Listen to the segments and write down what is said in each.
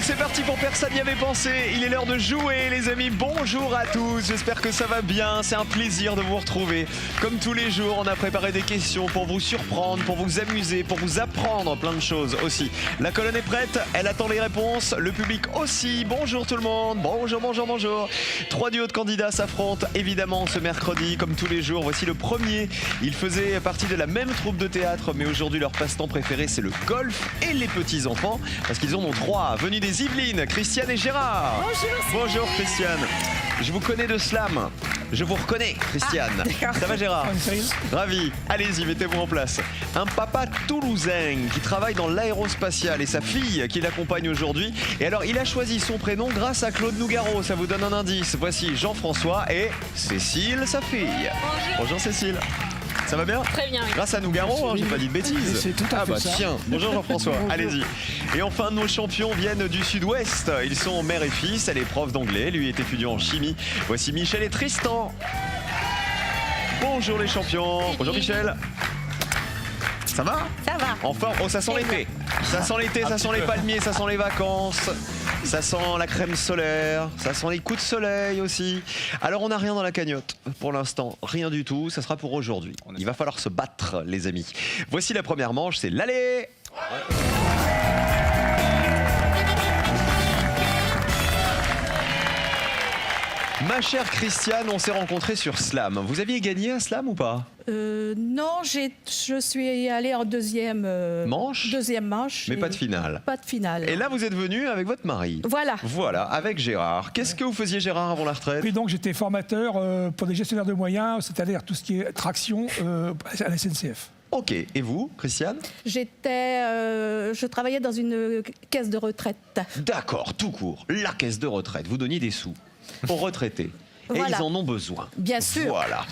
c'est parti pour Personne n'y avait pensé. Il est l'heure de jouer, les amis. Bonjour à tous. J'espère que ça va bien. C'est un plaisir de vous retrouver. Comme tous les jours, on a préparé des questions pour vous surprendre, pour vous amuser, pour vous apprendre plein de choses aussi. La colonne est prête. Elle attend les réponses. Le public aussi. Bonjour tout le monde. Bonjour, bonjour, bonjour. 3 duos de candidats s'affrontent évidemment ce mercredi, comme tous les jours. Voici le premier. Ils faisaient partie de la même troupe de théâtre, mais aujourd'hui leur passe-temps préféré, c'est le golf et les petits-enfants, parce qu'ils en ont 3. Venus des Yvelines, Christiane et Gérard. Bonjour. Bonjour Christiane. Je vous connais de slam. Je vous reconnais, Christiane. Ça va Gérard? Ravi. Allez-y, mettez-vous en place. Un papa toulousain qui travaille dans l'aérospatial et sa fille qui l'accompagne aujourd'hui. Et alors, il a choisi son prénom grâce à Claude Nougaro. Ça vous donne un indice. Voici Jean-François et Cécile, sa fille. Bonjour Cécile. Ça va bien? Très bien. Oui. Grâce à Nougaro, hein, j'ai pas dit de bêtises. C'est tout à fait ça. Tiens, bonjour Jean-François, allez-y. Et enfin, nos champions viennent du sud-ouest. Ils sont mère et fils, elle est prof d'anglais, lui est étudiant en chimie. Voici Michel et Tristan. Bonjour les champions. Bonjour Michel. Ça va? Ça va. Enfin, oh, ça sent l'été. Ça sent l'été, ça sent les palmiers, ça sent les vacances. Ça sent la crème solaire, ça sent les coups de soleil aussi. Alors on n'a rien dans la cagnotte pour l'instant, rien du tout, ça sera pour aujourd'hui. Il va falloir se battre les amis. Voici la première manche, c'est l'aller. Ma chère Christiane, on s'est rencontrés sur Slam. Vous aviez gagné à Slam ou pas? Non, je suis allée en deuxième manche. Deuxième manche. Mais pas de finale. Pas de finale. Et là, vous êtes venu avec votre mari. Voilà. Voilà, avec Gérard. Qu'est-ce que vous faisiez, Gérard, avant la retraite? Oui, donc j'étais formateur pour des gestionnaires de moyens, c'est-à-dire tout ce qui est traction à la SNCF. Ok. Et vous, Christiane? Je travaillais dans une caisse de retraite. D'accord, tout court. La caisse de retraite. Vous donniez des sous aux retraités. Et Voilà. ils en ont besoin. Bien sûr. Voilà.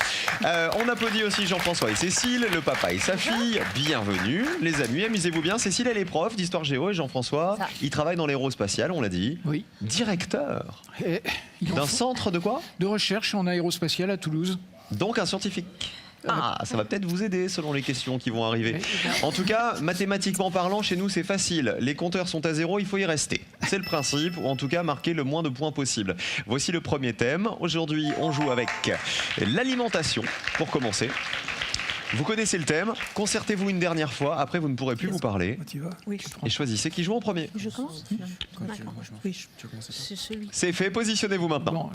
On applaudit aussi Jean-François et Cécile, le papa et sa fille. Bienvenue, les amis, amusez-vous bien. Cécile, elle est prof d'histoire géo et Jean-François, il travaille dans l'aérospatial, on l'a dit. Oui. Directeur Il en d'un faut centre de quoi? de recherche en aérospatial à Toulouse. Donc un scientifique. Ah, ça va peut-être vous aider selon les questions qui vont arriver. En tout cas, mathématiquement parlant, chez nous, c'est facile. Les compteurs sont à 0, il faut y rester. C'est le principe, ou en tout cas marquer le moins de points possible. Voici le premier thème. Aujourd'hui, on joue avec l'alimentation, pour commencer. Vous connaissez le thème, concertez-vous une dernière fois, après vous ne pourrez plus vous parler. Oui. Et choisissez qui joue en premier. Je commence. D'accord. Oui. C'est celui. C'est fait, positionnez-vous maintenant.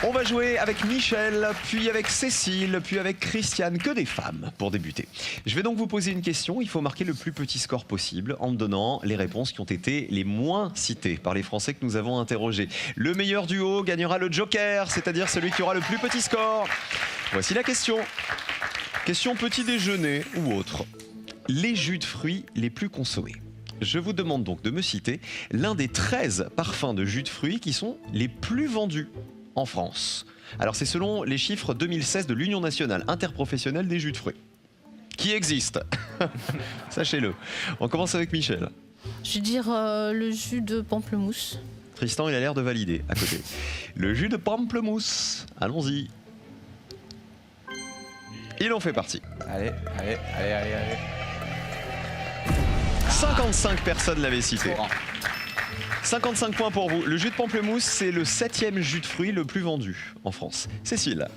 On va jouer avec Michel, puis avec Cécile, puis avec Christiane, que des femmes pour débuter. Je vais donc vous poser une question, il faut marquer le plus petit score possible en me donnant les réponses qui ont été les moins citées par les Français que nous avons interrogés. Le meilleur duo gagnera le joker, c'est-à-dire celui qui aura le plus petit score. Voici la question. Question petit déjeuner ou autre. Les jus de fruits les plus consommés. Je vous demande donc de me citer l'un des 13 parfums de jus de fruits qui sont les plus vendus en France. Alors c'est selon les chiffres 2016 de l'Union nationale interprofessionnelle des jus de fruits, qui existe. Sachez-le. On commence avec Michel. Je vais dire le jus de pamplemousse. Tristan, il a l'air de valider à côté. Le jus de pamplemousse. Allons-y. Il en fait partie. Allez. 55 personnes l'avaient cité. 55 points pour vous. Le jus de pamplemousse, c'est le 7e jus de fruits le plus vendu en France. Cécile.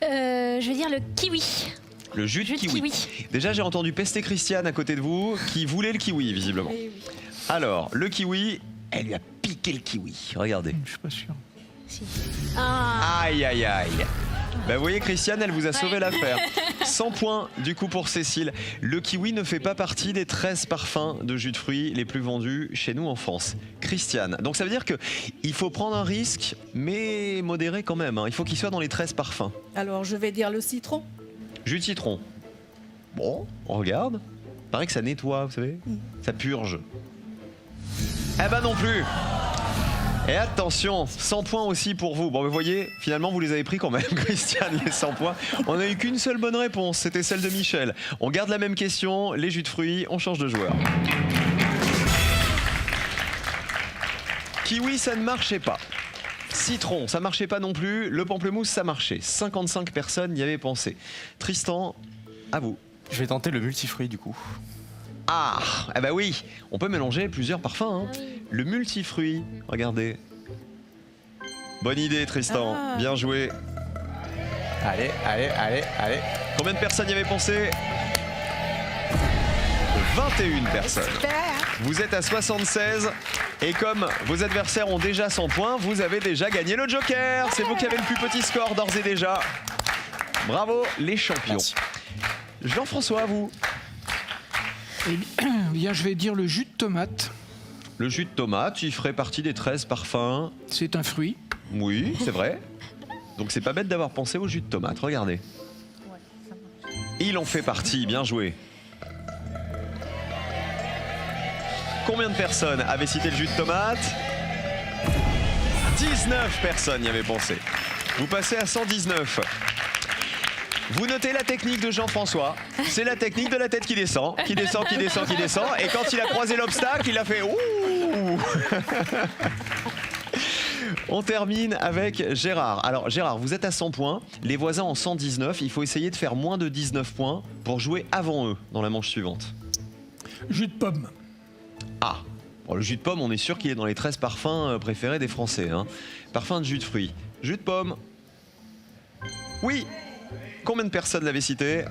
Je vais dire le kiwi. Le jus de kiwi. Déjà, j'ai entendu pester Christiane à côté de vous, qui voulait le kiwi, visiblement. Oui. Alors, le kiwi, elle lui a piqué le kiwi. Regardez. Je suis pas sûr. Si. Ah. Aïe, aïe, aïe. Ben, vous voyez, Christiane, elle vous a sauvé l'affaire. 100 points, du coup, pour Cécile. Le kiwi ne fait pas partie des 13 parfums de jus de fruits les plus vendus chez nous en France. Christiane. Donc, ça veut dire qu'il faut prendre un risque, mais modéré quand même. Hein. Il faut qu'il soit dans les 13 parfums. Alors, je vais dire le citron. Jus de citron. Bon, on regarde. Paraît que ça nettoie, vous savez. Ça purge. Eh ben non plus. Et attention, 100 points aussi pour vous. Bon, vous voyez, finalement, vous les avez pris quand même, Christiane, les 100 points. On n'a eu qu'une seule bonne réponse, c'était celle de Michel. On garde la même question, les jus de fruits, on change de joueur. Kiwi, ça ne marchait pas. Citron, ça marchait pas non plus. Le pamplemousse, ça marchait. 55 personnes y avaient pensé. Tristan, à vous. Je vais tenter le multifruit du coup. Ah, eh ben oui, on peut mélanger plusieurs parfums. Hein. Ah oui. Le multifruit, regardez. Bonne idée, Tristan. Ah. Bien joué. Allez, allez, allez, allez. Combien de personnes y avaient pensé? 21 personnes. Vous êtes à 76 et comme vos adversaires ont déjà 100 points, vous avez déjà gagné le Joker. C'est vous qui avez le plus petit score d'ores et déjà. Bravo les champions. Merci. Jean-François, à vous. Eh bien, je vais dire le jus de tomate. Le jus de tomate, il ferait partie des 13 parfums. C'est un fruit. Oui, c'est vrai. Donc c'est pas bête d'avoir pensé au jus de tomate, regardez. Il en fait partie, bien joué. Combien de personnes avaient cité le jus de tomate? 19 personnes y avaient pensé. Vous passez à 119. Vous notez la technique de Jean-François. C'est la technique de la tête qui descend, qui descend, qui descend, qui descend. Et quand il a croisé l'obstacle, il a fait ouh. On termine avec Gérard. Alors Gérard, vous êtes à 100 points, les voisins en 119. Il faut essayer de faire moins de 19 points pour jouer avant eux dans la manche suivante. Jus de pomme. Ah, bon, le jus de pomme, on est sûr qu'il est dans les 13 parfums préférés des Français. Hein. Parfum de jus de fruits. Jus de pomme. Oui. Combien de personnes l'avaient cité?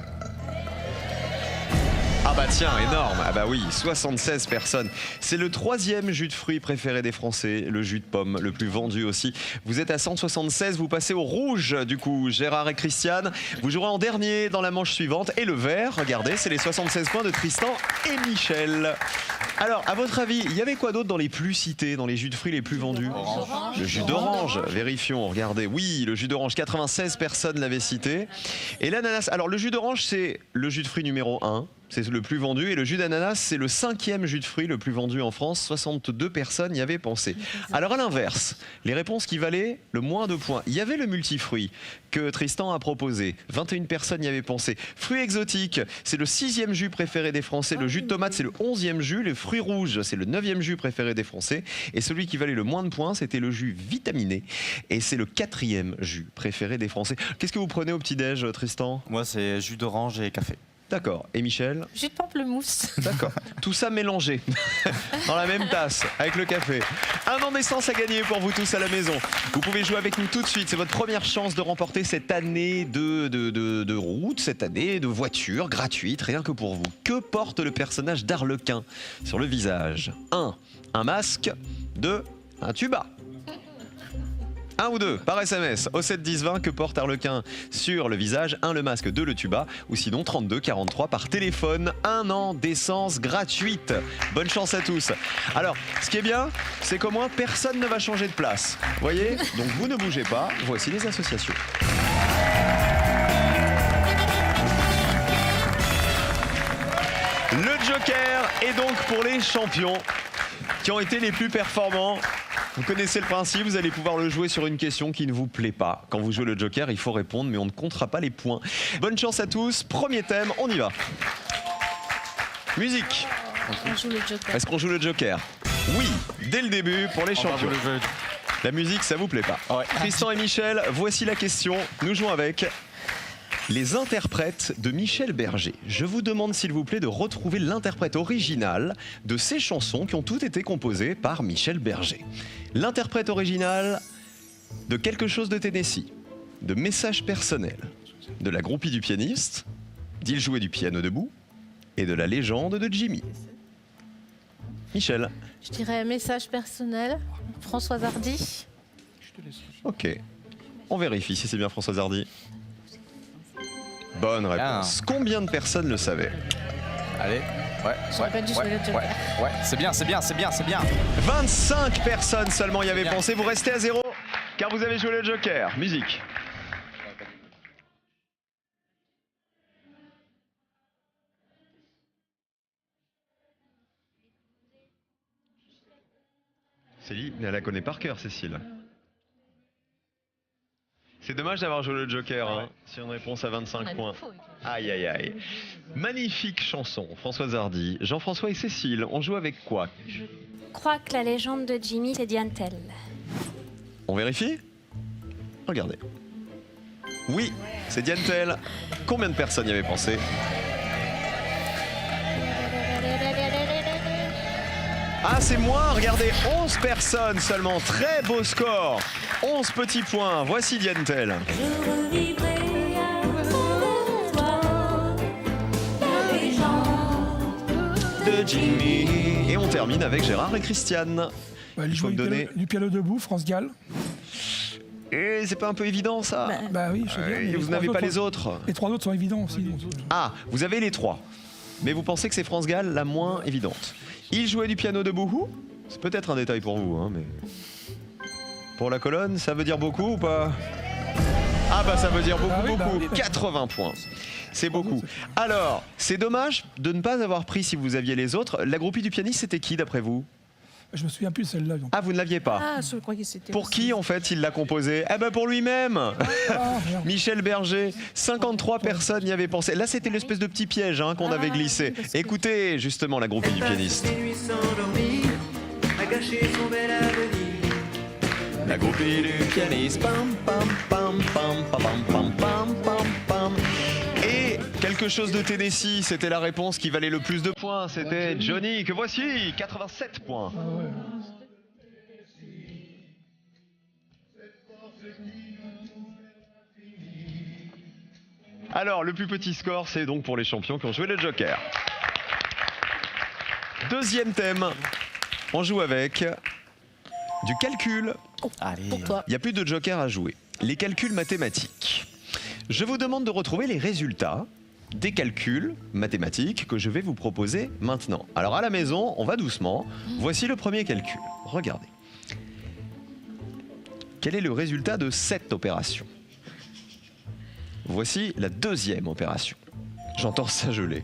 Ah bah tiens, énorme. Ah bah oui, 76 personnes. C'est le 3e jus de fruits préféré des Français, le jus de pomme, le plus vendu aussi. Vous êtes à 176, vous passez au rouge du coup, Gérard et Christiane. Vous jouerez en dernier dans la manche suivante. Et le vert, regardez, c'est les 76 points de Tristan et Michel. Alors, à votre avis, il y avait quoi d'autre dans les plus cités, dans les jus de fruits les plus vendus? Le jus d'orange, vérifions, regardez. Oui, le jus d'orange, 96 personnes l'avaient cité. Et l'ananas, alors le jus d'orange, c'est le jus de fruits numéro 1. C'est le plus vendu. Et le jus d'ananas, c'est le 5e jus de fruits le plus vendu en France. 62 personnes y avaient pensé. Alors à l'inverse, les réponses qui valaient le moins de points. Il y avait le multifruit que Tristan a proposé. 21 personnes y avaient pensé. Fruits exotiques, c'est le 6e jus préféré des Français. Le jus de tomate, c'est le 11e jus. Les fruits rouges, c'est le 9e jus préféré des Français. Et celui qui valait le moins de points, c'était le jus vitaminé. Et c'est le 4e jus préféré des Français. Qu'est-ce que vous prenez au petit-déj, Tristan? Moi, c'est jus d'orange et café. D'accord. Et Michel? Jus de pamplemousse. D'accord. Tout ça mélangé dans la même tasse avec le café. Un an d'essence à gagner pour vous tous à la maison. Vous pouvez jouer avec nous tout de suite. C'est votre première chance de remporter cette année de route, cette année de voiture gratuite, rien que pour vous. Que porte le personnage d'Arlequin sur le visage? 1. Un masque. 2. Un tuba. 1 ou 2 par SMS au 7 10 20. Que porte Arlequin sur le visage? 1 le masque, 2 le tuba, ou sinon 32 43 par téléphone. 1 an d'essence gratuite. Bonne chance à tous. Alors, ce qui est bien, c'est qu'au moins personne ne va changer de place. Voyez? Donc vous ne bougez pas. Voici les associations. Le Joker est donc pour les champions qui ont été les plus performants. Vous connaissez le principe, vous allez pouvoir le jouer sur une question qui ne vous plaît pas. Quand vous jouez le Joker, il faut répondre, mais on ne comptera pas les points. Bonne chance à tous. Premier thème, on y va. Musique. On joue le Joker. Est-ce qu'on joue le Joker? Oui, dès le début pour les On va champions. vous le jeu. La musique, ça vous plaît pas? Ouais. Tristan et Michel, voici la question. Nous jouons avec les interprètes de Michel Berger. Je vous demande s'il vous plaît de retrouver l'interprète original de ces chansons qui ont toutes été composées par Michel Berger. L'interprète original de Quelque chose de Tennessee, de Message personnel, de La groupie du pianiste, d'Il jouait du piano debout et de La légende de Jimmy. Michel. Je dirais message personnel. Françoise Hardy. Je te laisse. Ok. On vérifie si c'est bien Françoise Hardy. Bonne réponse. Combien de personnes le savaient? Allez. Ouais. J'aurais pas dû jouer le Joker. Ouais. C'est bien, c'est bien, c'est bien, c'est bien. 25 personnes seulement y avaient Bien. pensé. Vous restez à 0 car vous avez joué le Joker. Musique. Céline, elle la connaît par cœur, Cécile. C'est dommage d'avoir joué le Joker hein, sur une réponse à 25 points. Aïe aïe aïe. Magnifique chanson, Françoise Hardy. Jean-François et Cécile, on joue avec quoi? Je crois que la légende de Jimmy, c'est Diantel. On vérifie? Regardez. Oui, c'est Diantel. Combien de personnes y avaient pensé? Ah, c'est moins, regardez, 11 personnes seulement. Très beau score. 11 petits points. Voici Diane Tell. De Jimmy. Et on termine avec Gérard et Christiane. Bah, il Il faut joue me donner. du piano debout, France Gall. Et c'est pas un peu évident ça? Bah oui, je veux dire, mais Vous trois n'avez pas autres les sont- autres? Les 3 autres sont évidents aussi. donc. Ah, vous avez les 3. Mais vous pensez que c'est France Gall la moins évidente. Il jouait du piano debout. C'est peut-être un détail pour vous, hein, mais... Pour la colonne, ça veut dire beaucoup ou pas? Ah bah ça veut dire beaucoup, Ah oui, bah beaucoup. oui. 80 points. C'est beaucoup. Alors, c'est dommage de ne pas avoir pris si vous aviez les autres. La groupie du pianiste, c'était qui d'après vous? Je me souviens plus de celle-là. donc. Ah, vous ne l'aviez pas. Ah, je croyais que c'était. Pour qui en fait il l'a composé? Eh ben pour lui-même. Ah, merde. Michel Berger, 53 personnes y avaient pensé. Là, c'était l'espèce de petit piège hein, qu'on avait glissé. parce que- Écoutez justement la groupie du pianiste. La groupie du pianiste. Pam, pam, pam, pam, pam, pam, pam, pam, pam. Et quelque chose de Tennessee, c'était la réponse qui valait le plus de points. C'était Johnny, que voici, 87 points. Ah ouais. Alors, le plus petit score, c'est donc pour les champions qui ont joué le Joker. Deuxième thème, on joue avec du calcul. Allez. Pour toi. Il n'y a plus de Joker à jouer. Les calculs mathématiques. Je vous demande de retrouver les résultats des calculs mathématiques que je vais vous proposer maintenant. Alors à la maison, on va doucement. Voici le premier calcul. Regardez. Quel est le résultat de cette opération? Voici la deuxième opération. J'entends ça geler.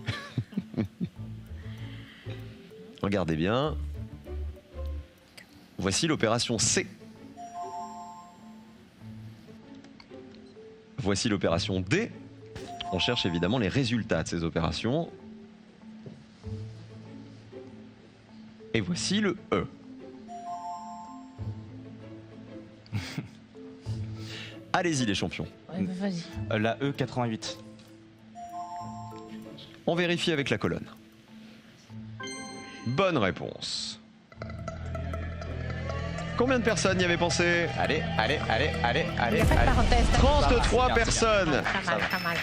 Regardez bien. Voici l'opération C. Voici l'opération D. On cherche évidemment les résultats de ces opérations. Et voici le E. Allez-y les champions. Ouais, bah, vas-y. La E88. On vérifie avec la colonne. Bonne réponse. Combien de personnes y avaient pensé? Allez, allez, allez, allez, Il allez, n'y a pas de allez. parenthèse. 33 bien, personnes. Pas mal, pas mal.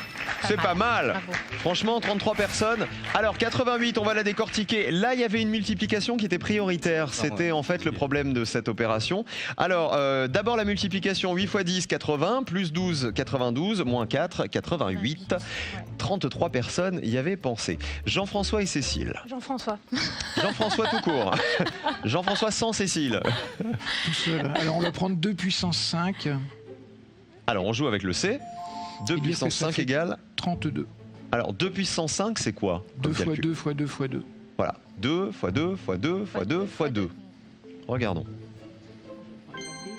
C'est pas mal. Bravo. Franchement, 33 personnes. Alors, 88, on va la décortiquer. Là, il y avait une multiplication qui était prioritaire. C'était en fait le problème de cette opération. Alors, d'abord la multiplication 8 x 10, 80, plus 12, 92, moins 4, 88. 33 personnes y avaient pensé. Jean-François et Cécile. Jean-François. Jean-François tout court. Jean-François sans Cécile. Tout seul. Alors on va prendre 2 puissance 5, Alors, on joue avec le C. 2 Et dire puissance que ça 5 fait égale... 32. Alors, 2 puissance 5, c'est quoi 2 comme fois calcul 2 fois 2 fois 2. Voilà, 2 fois 2 fois 2 fois 2 fois 2. Regardons.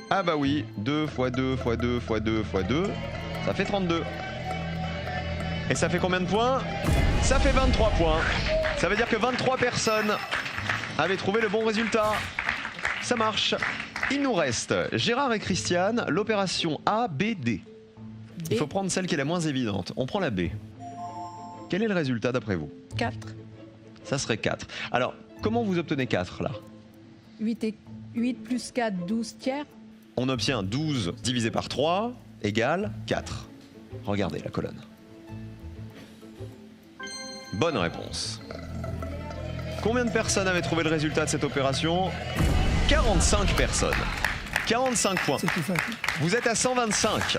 Ah bah oui, 2 fois 2 fois 2 fois 2 fois 2, ça fait 32. Et ça fait combien de points? Ça fait 23 points. Ça veut dire que 23 personnes avaient trouvé le bon résultat. Ça marche. Il nous reste Gérard et Christiane, l'opération A, B, D. Il faut prendre celle qui est la moins évidente. On prend la B. Quel est le résultat d'après vous? 4. Ça serait 4. Alors, comment vous obtenez 4 là? 8 plus 4, 12 tiers. On obtient 12 divisé par 3 égale 4. Regardez la colonne. Bonne réponse. Combien de personnes avaient trouvé le résultat de cette opération? 45 personnes. 45 points. C'est plus facile. Vous êtes à 125.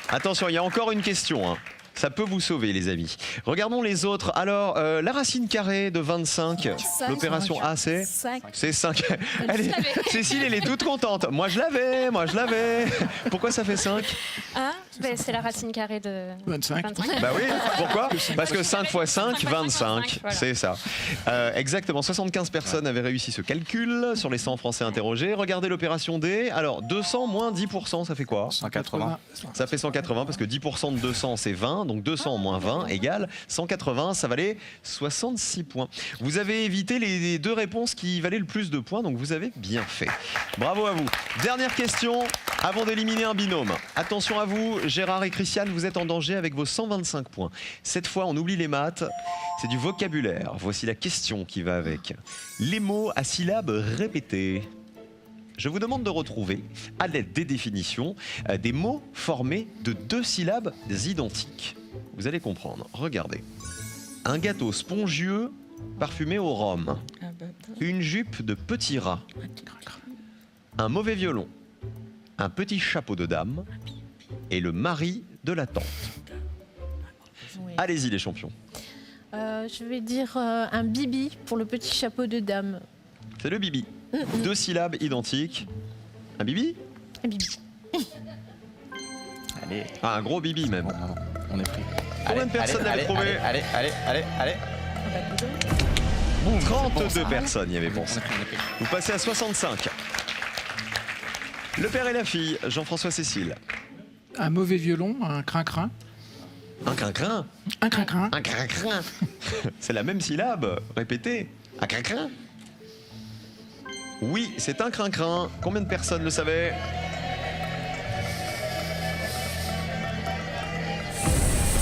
Attention, il y a encore une question. Hein. Ça peut vous sauver, les amis. Regardons les autres. Alors, la racine carrée de 25, l'opération A, c'est 5. C'est 5. Cécile, elle est toute contente. Moi, je l'avais, moi, je l'avais. Pourquoi ça fait 5? Ah, ben, c'est la racine carrée de 25. 25. Bah oui, pourquoi? Parce que 5 x 5, 25. voilà. C'est ça. Exactement, 75 personnes avaient réussi ce calcul sur les 100 Français interrogés. Regardez l'opération D. Alors, 200 moins 10%, ça fait quoi? 180. Ça fait 180 parce que 10% de 200, c'est 20. Donc 200 moins 20 égale 180. Ça valait 66 points. Vous avez évité les deux réponses qui valaient le plus de points. Donc vous avez bien fait. Bravo à vous. Dernière question avant d'éliminer un binôme. Attention à vous, Gérard et Christiane, vous êtes en danger avec vos 125 points. Cette fois, on oublie les maths. C'est du vocabulaire. Voici la question qui va avec. Les mots à syllabes répétées. Je vous demande de retrouver, à l'aide des définitions, des mots formés de 2 syllabes identiques. Vous allez comprendre. Regardez. Un gâteau spongieux parfumé au rhum. Une jupe de petit rat. Un mauvais violon. Un petit chapeau de dame. Et le mari de la tante. Oui. Allez-y les champions. Je vais dire un bibi pour le petit chapeau de dame. C'est le bibi. 2 syllabes identiques. Un bibi? Un bibi. Allez. Ah, un gros bibi même. Bon, on est pris. Combien de personnes l'avaient trouvé? Allez. Boum, 32 personnes y avaient pensé. On est pris. Vous passez à 65. Le père et la fille, Jean-François Cécile. Un mauvais violon, un crin-crin. Un crin-crin. Un crin-crin. Un crin-crin. C'est la même syllabe, répétez. Un crin-crin. Oui, c'est un crin-crin. Combien de personnes le savaient?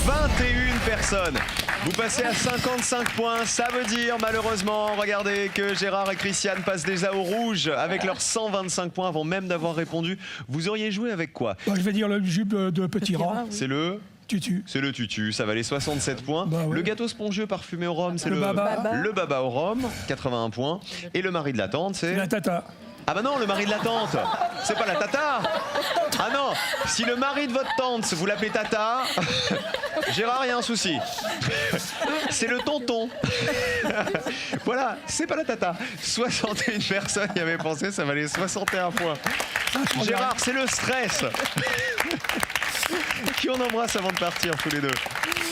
21 personnes. Vous passez à 55 points. Ça veut dire, malheureusement, regardez, que Gérard et Christiane passent déjà au rouge avec leurs 125 points avant même d'avoir répondu. Vous auriez joué avec quoi? Moi, je vais dire le jupe de petit rat. oui. C'est le... Tutu. C'est le tutu, ça valait 67 points. Bah ouais. Le gâteau spongieux parfumé au rhum, c'est Le baba. le baba au rhum, 81 points. Et le mari de la tante, c'est... La tata. Ah bah non, le mari de la tante, c'est pas la tata. Ah non, si le mari de votre tante, vous l'appelez tata, Gérard, il y a un souci. C'est le tonton. Voilà, c'est pas la tata. 61 personnes y avaient pensé, ça valait 61 points. Gérard, c'est le stress. Qui on embrasse avant de partir tous les deux?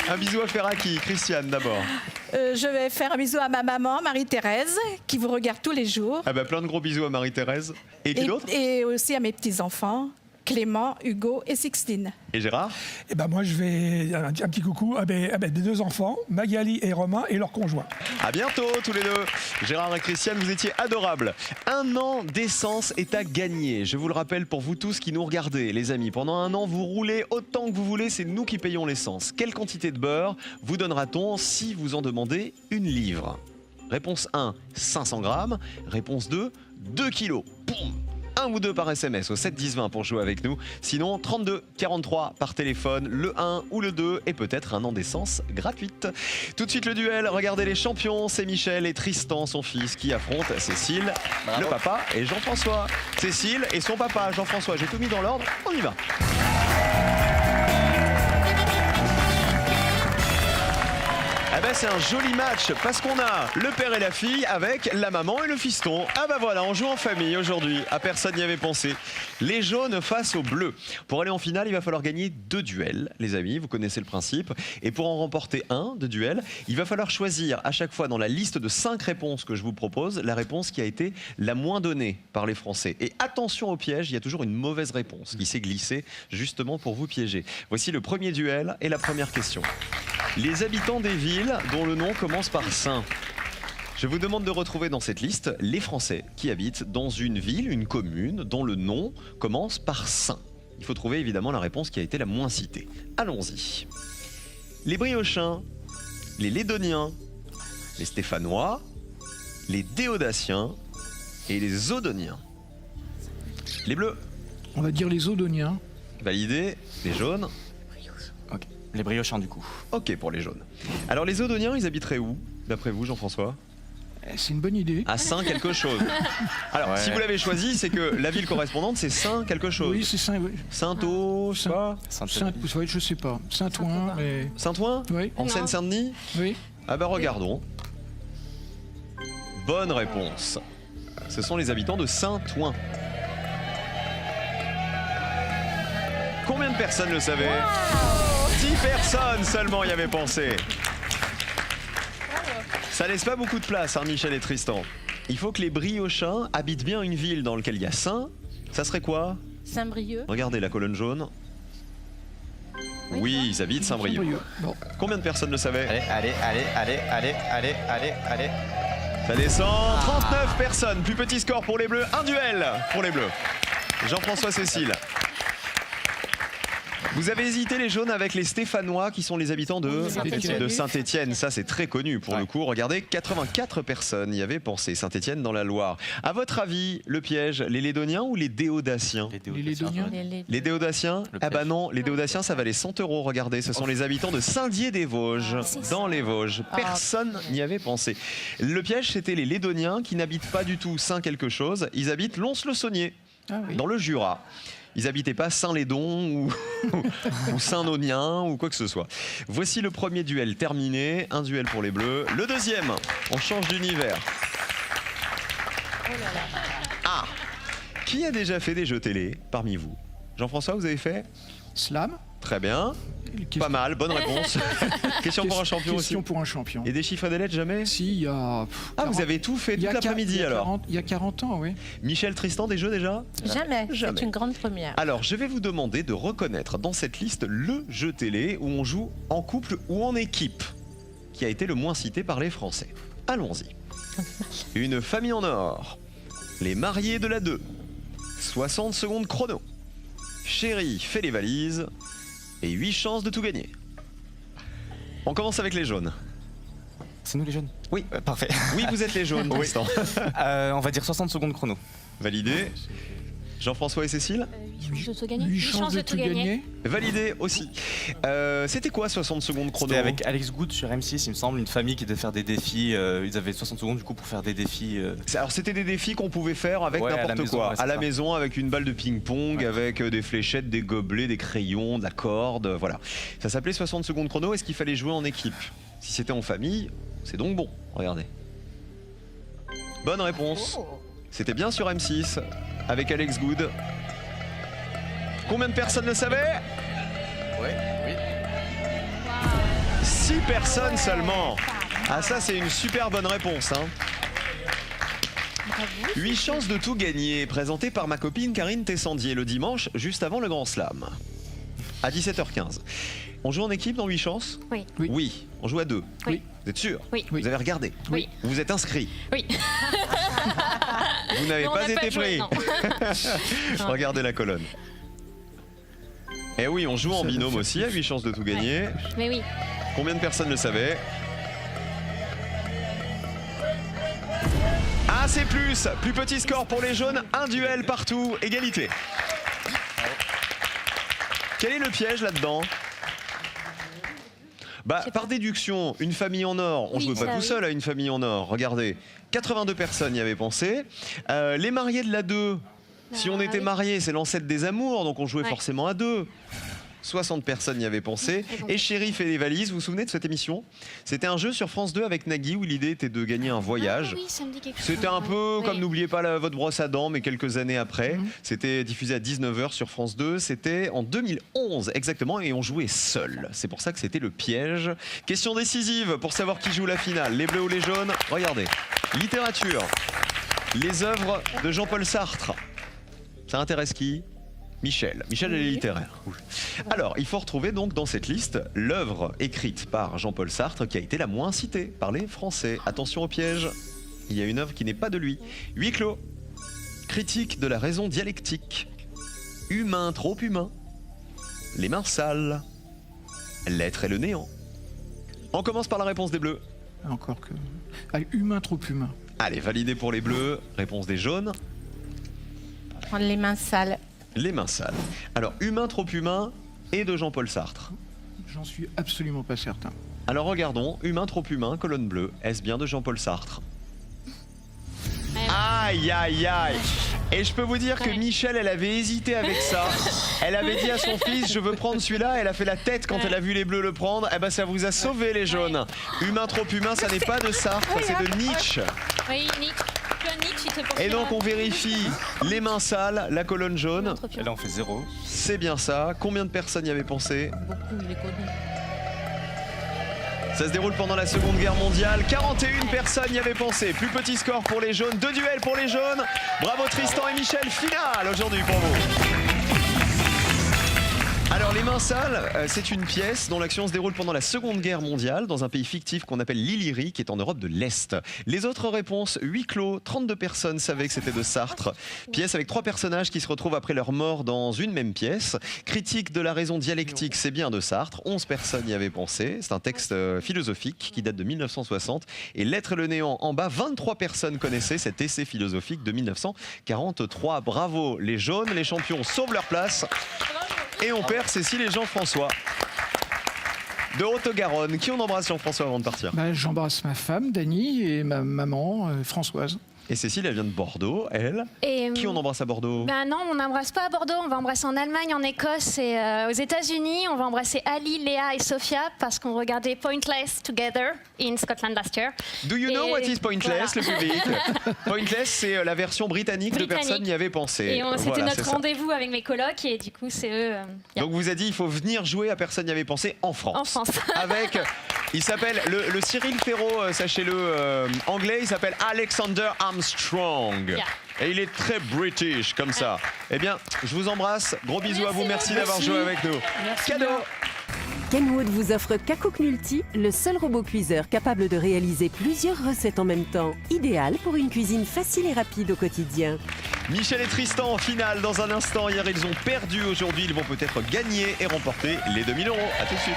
Un bisou à faire à qui? Christiane d'abord. Je vais faire un bisou à ma maman, Marie-Thérèse, qui vous regarde tous les jours. Ah bah plein de gros bisous à Marie-Thérèse. Et qui d'autre? Et aussi à mes petits-enfants, Clément, Hugo et Sixtine. Et Gérard? Et ben moi, je vais un petit coucou à mes 2 enfants, Magali et Romain, et leurs conjoints. À bientôt tous les deux. Gérard et Christiane, vous étiez adorables. 1 an d'essence est à gagner. Je vous le rappelle pour vous tous qui nous regardez, les amis. Pendant 1 an, vous roulez autant que vous voulez, c'est nous qui payons l'essence. Quelle quantité de beurre vous donnera-t-on si vous en demandez 1 livre? Réponse 1, 500 grammes. Réponse 2, 2 kilos. Boum! 1 ou 2 par SMS au 7 10 20 pour jouer avec nous. Sinon, 32 43 par téléphone, le 1 ou le 2 et peut-être 1 an d'essence gratuite. Tout de suite le duel, regardez les champions, c'est Michel et Tristan, son fils, qui affrontent Cécile, le papa et Jean-François. Cécile et son papa, Jean-François. J'ai tout mis dans l'ordre, on y va. Eh ben c'est un joli match parce qu'on a le père et la fille avec la maman et le fiston. Ah bah voilà, on joue en famille aujourd'hui. À personne n'y avait pensé. Les jaunes face aux bleus. Pour aller en finale, il va falloir gagner 2 duels, les amis. Vous connaissez le principe. Et pour en remporter 1 de duel, il va falloir choisir à chaque fois dans la liste de 5 réponses que je vous propose, la réponse qui a été la moins donnée par les Français. Et attention au piège, il y a toujours une mauvaise réponse qui s'est glissée justement pour vous piéger. Voici le premier duel et la première question. Les habitants des villes dont le nom commence par Saint. Je vous demande de retrouver dans cette liste les Français qui habitent dans une ville, une commune, dont le nom commence par Saint. Il faut trouver évidemment la réponse qui a été la moins citée. Allons-y. Les Briochins, les Lédoniens, les Stéphanois, les Déodatiens et les Odoniens. Les Bleus, On va dire les Odoniens. validé. Les Jaunes, Ok. Les briochins du coup. ok pour les Jaunes. Alors les Odoniens, ils habiteraient où, d'après vous, Jean-François? C'est une bonne idée. À Saint quelque chose. Alors, Ouais. si vous l'avez choisi, c'est que la ville correspondante, c'est Saint quelque chose. Oui, c'est Saint. Oui. Saint-Au, je sais pas. Ouais, je sais pas. Saint-Ouen, mais. Saint-Ouen Oui. En Seine-Saint-Denis Oui. Ah ben regardons. Bonne réponse. Ce sont les habitants de Saint-Ouen. Combien de personnes le savaient? 10 personnes seulement y avaient pensé. Ça laisse pas beaucoup de place, hein, Michel et Tristan. Il faut que les Briochins habitent bien une ville dans laquelle il y a Saint. Ça serait quoi? Saint-Brieuc. Regardez la colonne jaune. Oui, ils habitent Saint-Brieuc. Saint-Brieuc. Bon. Combien de personnes le savaient? Allez. Ça descend. 39 personnes. Plus petit score pour les Bleus. Un duel pour les Bleus. Jean-François Cécile. Vous avez hésité les jaunes avec les Stéphanois qui sont les habitants de Saint-Étienne. Saint-Étienne. Ça c'est très connu pour le coup. Regardez, 84 personnes y avaient pensé. Saint-Étienne dans la Loire. À votre avis, le piège, les Lédoniens ou les Déodaciens? Les Lédoniens. Les Déodaciens? Ah bah piège. non, les Déodaciens ça valait 100 €. Regardez, ce sont les habitants de Saint-Dié-des-Vosges, dans les Vosges. Personne n'y avait pensé. Le piège c'était les Lédoniens qui n'habitent pas du tout Saint quelque chose. Ils habitent Lons-le-Saunier, Ah oui. dans le Jura. Ils n'habitaient pas Saint-Lédon ou, ou Saint-Nonien ou quoi que ce soit. Voici le premier duel terminé. Un duel pour les Bleus. Le deuxième, on change d'univers. Ah, qui a déjà fait des jeux télé parmi vous? Jean-François, vous avez fait? Slam. Très bien. Pas mal, bonne réponse. Question pour un champion Question aussi. pour un champion. Et des chiffres et des lettres jamais? Si, il y a. Ah, vous avez tout fait toute l'après-midi alors. Il y a 40 ans, oui. Michel Tristan, des jeux déjà? Jamais. Jamais. C'est une grande première. Alors, je vais vous demander de reconnaître dans cette liste le jeu télé où on joue en couple ou en équipe, qui a été le moins cité par les Français. Allons-y. Une famille en or. Les mariés de la 2. 60 secondes chrono. Chéri fait les valises. Et 8 chances de tout gagner. On commence avec les jaunes. C'est nous les jeunes? Oui. Parfait. Oui, vous êtes les jaunes, Tristan. On va dire 60 secondes chrono. Validé. Jean-François et Cécile? 8 chances de tout gagner. 8 chances de tout gagner. Validé aussi. C'était quoi 60 secondes chrono? C'était avec Alex Good sur M6, il me semble, une famille qui devait faire des défis. Ils avaient 60 secondes du coup pour faire des défis. Alors c'était des défis qu'on pouvait faire avec Ouais, à la n'importe maison, quoi. ouais, c'est à la ça. maison avec une balle de ping-pong, Ouais. avec des fléchettes, des gobelets, des crayons, de la corde, voilà. Ça s'appelait 60 secondes chrono. Est-ce qu'il fallait jouer en équipe? Si c'était en famille, c'est donc bon. Regardez. Bonne réponse. C'était bien sur M6 avec Alex Good. Combien de personnes le savaient? Oui. 6 personnes seulement. Ah ça c'est une super bonne réponse. 8 chances de tout gagner, présenté par ma copine Karine Tessandier le dimanche, juste avant le Grand Slam. À 17h15. On joue en équipe dans 8 chances? Oui. Oui. On joue à 2. Oui. Vous êtes sûr? Oui. Vous avez regardé? Oui. Vous vous êtes inscrit? Oui. Vous n'avez Mais on pas n'a été joué, pris? non. Regardez la colonne. Eh oui, on joue en Ça binôme fait aussi, à 8 chances de tout gagner. Mais oui. Combien de personnes le savaient? Ah, c'est plus! Plus petit score pour les jaunes, un duel partout, égalité. Quel est le piège là-dedans? Bah, par déduction, une famille en or, on Oui, jouait pas ça, tout oui. seul à une famille en or. Regardez, 82 personnes y avaient pensé. Les mariés de la 2, si on Ah, était oui. mariés, c'est l'ancêtre des amours, donc on jouait Ouais. forcément à 2. 60 personnes y avaient pensé. Et bon. Et Chéri fait les valises, vous vous souvenez de cette émission? C'était un jeu sur France 2 avec Nagui où l'idée était de gagner un voyage. Ah oui, ça me dit quelque chose. C'était un peu Oui. comme N'oubliez pas votre brosse à dents, mais quelques années après. C'était diffusé à 19h sur France 2. C'était en 2011 exactement et on jouait seul. C'est pour ça que c'était le piège. Question décisive pour savoir qui joue la finale, les bleus ou les jaunes. Regardez. Littérature. Les œuvres de Jean-Paul Sartre. Ça intéresse qui? Michel. Michel, elle est littéraire. Alors, il faut retrouver donc dans cette liste l'œuvre écrite par Jean-Paul Sartre qui a été la moins citée par les Français. Attention au piège. Il y a une œuvre qui n'est pas de lui. Huis clos. Critique de la raison dialectique. Humain trop humain. Les mains sales. L'être et le néant. On commence par la réponse des bleus. Encore que. Allez, humain trop humain. Allez, validé pour les bleus. Réponse des jaunes. Prendre les mains sales. Les mains sales. Alors, humain trop humain et de Jean-Paul Sartre. J'en suis absolument pas certain. Alors regardons, humain trop humain, colonne bleue. Est-ce bien de Jean-Paul Sartre? Aïe, aïe, aïe. Et je peux vous dire que Michel, elle avait hésité avec ça. Elle avait dit à son fils, je veux prendre celui-là. Elle a fait la tête quand elle a vu les bleus le prendre. Eh ben, ça vous a sauvé les jaunes. Humain trop humain, ça n'est pas de Sartre, c'est de Nietzsche. Oui, Nietzsche. Nietzsche, il te poursuivra. Et donc on vérifie les mains sales, la colonne jaune. Trop Et là on fait 0. C'est bien ça. Combien de personnes y avaient pensé? Beaucoup, il est connu. Ça se déroule pendant la Seconde Guerre mondiale. 41 personnes y avaient pensé. Plus petit score pour les jaunes. 2 duels pour les jaunes. Bravo Tristan et Michel. Finale aujourd'hui pour vous. Alors, Les Mains Sales, c'est une pièce dont l'action se déroule pendant la Seconde Guerre mondiale dans un pays fictif qu'on appelle l'Illyrie, qui est en Europe de l'Est. Les autres réponses, huis clos, 32 personnes savaient que c'était de Sartre. Pièce avec 3 personnages qui se retrouvent après leur mort dans une même pièce. Critique de la raison dialectique, c'est bien de Sartre. 11 personnes y avaient pensé. C'est un texte philosophique qui date de 1960. Et L'être et le néant en bas, 23 personnes connaissaient cet essai philosophique de 1943. Bravo les jaunes, les champions sauvent leur place. Et on perd Cécile et Jean-François de Haute-Garonne. Qui on embrasse, Jean-François, avant de partir? J'embrasse ma femme, Dany, et ma maman, Françoise. Et Cécile, elle vient de Bordeaux, elle. Et, Qui on embrasse à Bordeaux? Non, on n'embrasse pas à Bordeaux, on va embrasser en Allemagne, en Écosse et aux États-Unis. On va embrasser Ali, Léa et Sophia parce qu'on regardait Pointless Together in Scotland last year. Do you know Et what is Pointless, voilà. le public? Pointless, c'est la version britannique de Personne n'y avait pensé. Et c'était Voilà, c'est notre ça. rendez-vous avec mes colocs et du coup, c'est eux. Donc vous a dit, il faut venir jouer à Personne n'y avait pensé en France. En France. Avec, il s'appelle, le Cyril Ferraud, sachez-le, anglais, il s'appelle Alexander Armstrong. Yeah. Et il est très british, comme ça. Eh bien, je vous embrasse. Gros bisous à vous. Merci d'avoir joué avec nous. Cadeau. Kenwood vous offre Kakook Multi, le seul robot cuiseur capable de réaliser plusieurs recettes en même temps. Idéal pour une cuisine facile et rapide au quotidien. Michel et Tristan en finale dans un instant. Hier, ils ont perdu. Aujourd'hui, ils vont peut-être gagner et remporter les 2000 €. À tout de suite.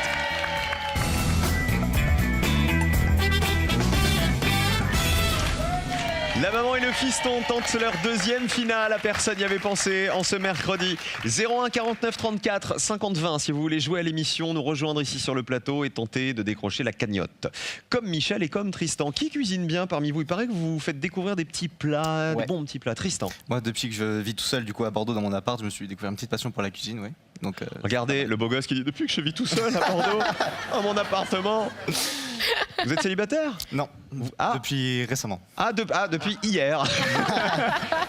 La maman et le fiston tentent leur deuxième finale. À Personne n'y avait pensé en ce mercredi. 01 49 34 50 20 si vous voulez jouer à l'émission, nous rejoindre ici sur le plateau et tenter de décrocher la cagnotte. Comme Michel et comme Tristan. Qui cuisine bien parmi vous? Il paraît que vous vous faites découvrir des petits plats, Ouais. des bons petits plats. Tristan. Moi, depuis que je vis tout seul du coup à Bordeaux dans mon appart, je me suis découvert une petite passion pour la cuisine, ouais. Donc, Regardez le beau gosse qui dit depuis que je vis tout seul à Bordeaux, dans mon appartement. Vous êtes célibataire? non, Ah. depuis récemment. Depuis hier.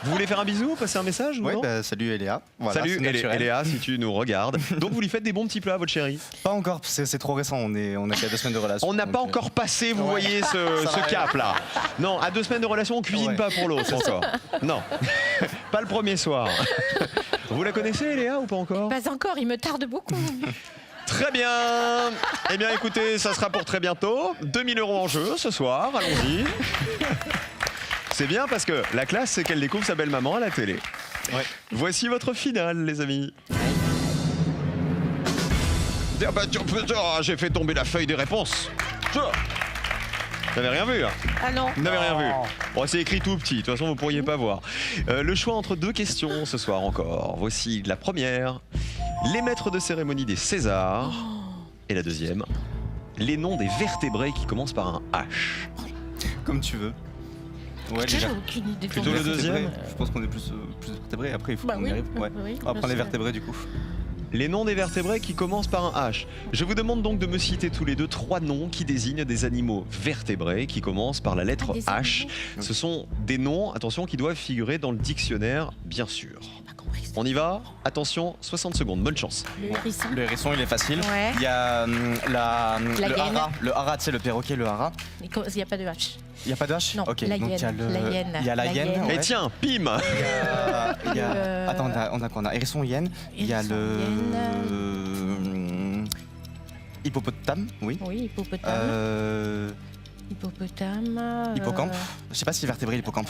Vous voulez faire un bisou, passer un message ou Ouais, non? salut Eléa. Voilà, Salut c'est naturel. Eléa, si tu nous regardes. Donc vous lui faites des bons petits plats à votre chérie? Pas encore, c'est trop récent, on a qu'à 2 semaines de relation. On n'a donc, pas encore passé, vous ouais. voyez, ce cap là. Non, à 2 semaines de relation, on cuisine Ouais. pas pour l'autre encore. Non, pas le premier soir. Vous la connaissez Eléa ou pas encore? Pas encore, il me tarde beaucoup. Très bien. Eh bien écoutez, ça sera pour très bientôt. 2000 € en jeu ce soir, allons-y. C'est bien parce que la classe, c'est qu'elle découvre sa belle-maman à la télé. Ouais. Voici votre finale, les amis. Ah bah, j'ai fait tomber la feuille des réponses. Vous n'avez rien vu, hein? Ah non. Vous n'avez rien vu. Bon, c'est écrit tout petit, de toute façon vous ne pourriez pas voir. Le choix entre 2 questions ce soir encore. Voici la première. Les maîtres de cérémonie des Césars. Et la deuxième. Les noms des vertébrés qui commencent par un H. Comme tu veux. Ouais, les J'ai vertébrés. aucune idée. Plutôt le deuxième. Je pense qu'on est plus vertébrés. Après, il faut Bah qu'on oui, y arrive. Ouais. oui, On va prendre les c'est- vertébrés du coup. Les noms des vertébrés qui commencent par un H. Je vous demande donc de me citer tous les deux 3 noms qui désignent des animaux vertébrés qui commencent par la lettre Ah, des H. animaux. Ce sont des noms, attention, qui doivent figurer dans le dictionnaire, bien sûr. Pas compris ça. On y va? Attention, 60 secondes, bonne chance. Le hérisson. Le hérisson, il est facile. Ouais. Il y a le hyène. hara. Le hara, tu sais, le perroquet, le hara. Il n'y a pas de H. Il n'y a pas de H? Non, Ok, la donc il y a hyène, le. la hyène, Il y a la la hyène. hyène. ouais. Et tiens, pim. Il y a- Le- Attends, on a quoi? On a hérisson, hyène. Il y a Hérisson, hippopotame, oui. Oui, hippopotame. Hippopotame. Hippocampe. Je sais pas si vertébré l'hippocampe.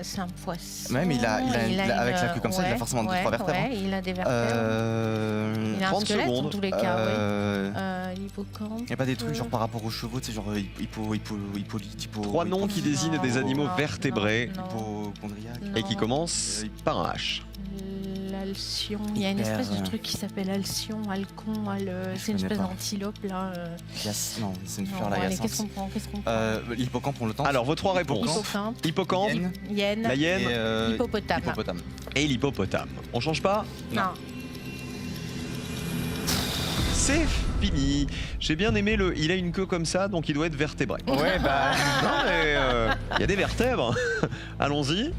C'est un poisson. Même, il a avec la queue comme ça, il a ouais, forcément 2-3 ouais, vertèbres. ouais, il a des vertèbres. Il a un 30 squelette secondes. en tous les cas, oui. Il Hippocampe. n'y a pas des trucs genre par rapport aux chevaux, tu sais, genre hippolyte, 3 noms qui désignent des animaux Non, vertébrés non. hypochondriaque. et qui commencent par un H. L'alcyon. Il y a une Hyper, espèce de truc qui s'appelle alcyon, alcon, c'est une connais espèce pas. d'antilope là. Non, c'est une Non, fleur la allez, hyacinthe. qu'est-ce qu'on prend L'hippocampe, on le tente. Alors, vos 3 réponses. Hippocampe, Hippocampe, Hyène. hyène, la hyène Et, hippopotame. hippopotame. et l'hippopotame. On change pas? Non. C'est fini. J'ai bien aimé il a une queue comme ça, donc il doit être vertébré. Ouais, bah. Non, mais il y a des vertèbres. Allons-y.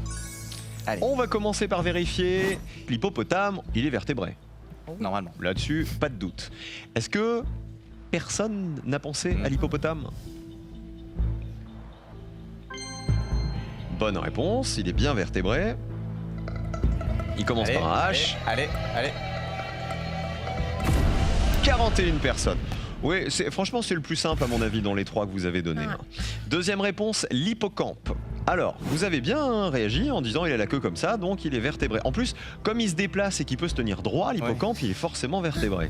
Allez. On va commencer par vérifier. L'hippopotame, il est vertébré. Normalement. Là-dessus, pas de doute. Est-ce que personne n'a pensé à l'hippopotame? Bonne réponse, il est bien vertébré. Il commence Allez, par un H. Allez. 41 personnes. Oui, franchement, c'est le plus simple à mon avis dans les 3 que vous avez donnés. Ah. Deuxième réponse, l'hippocampe. Alors, vous avez bien réagi en disant il a la queue comme ça, donc il est vertébré. En plus, comme il se déplace et qu'il peut se tenir droit, l'hippocampe, il est forcément vertébré.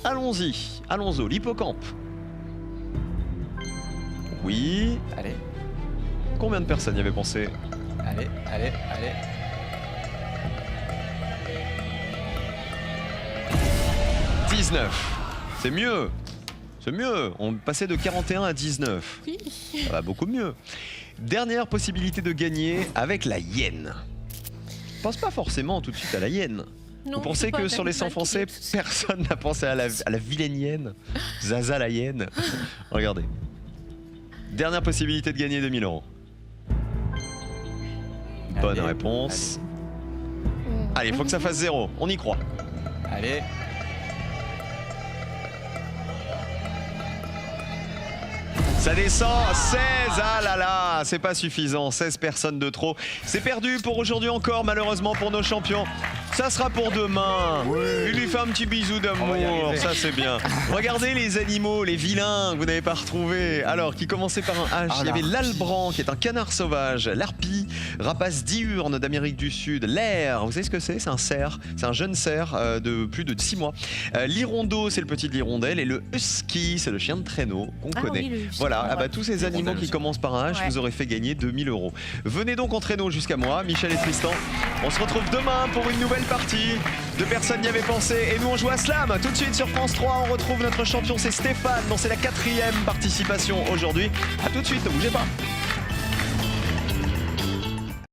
Allons-y, allons-y, l'hippocampe. Oui. Allez, Combien de personnes y avaient pensé? allez, allez, allez. 19. C'est mieux. C'est mieux. On passait de 41 à 19. Oui. Ça va beaucoup mieux. Dernière possibilité de gagner avec la hyène. Pense pas forcément tout de suite à la hyène. Non, Vous pensez c'est pas que un sur les 100 animal qui Français, dit- personne n'a pensé à la vilaine hyène? Zaza la hyène. Regardez. Dernière possibilité de gagner 2000 €. Bonne Allez, réponse. Allez, il faut que ça fasse 0. On y croit. Allez. Ça descend, 16, ah là là, c'est pas suffisant, 16 personnes de trop. C'est perdu pour aujourd'hui encore, malheureusement pour nos champions. Ça sera pour demain. Il lui fait un petit bisou On va y d'amour, arriver. ça c'est bien. Regardez les animaux, les vilains que vous n'avez pas retrouvés. Alors, qui commençaient par un H, Ah, il y avait l'arpie. l'albran qui est un canard sauvage, l'arpie, rapace diurne d'Amérique du Sud, l'air, vous savez ce que c'est? C'est un cerf, c'est un jeune cerf de plus de 6 mois. L'hirondo, c'est le petit de l'hirondelle, et le husky, c'est le chien de traîneau qu'on Ah connaît. oui, le husky. Voilà, ah bah, tous ces animaux Hirondelle qui aussi. commencent par un H, Ouais. vous aurez fait gagner 2000 €. Venez donc en traîneau jusqu'à moi, Michel et Tristan. On se retrouve demain pour une nouvelle partie. 2 personnes n'y avaient pensé et nous on joue à Slam. Tout de suite sur France 3, on retrouve notre champion, c'est Stéphane, dont c'est la 4e participation aujourd'hui. A tout de suite, ne bougez pas.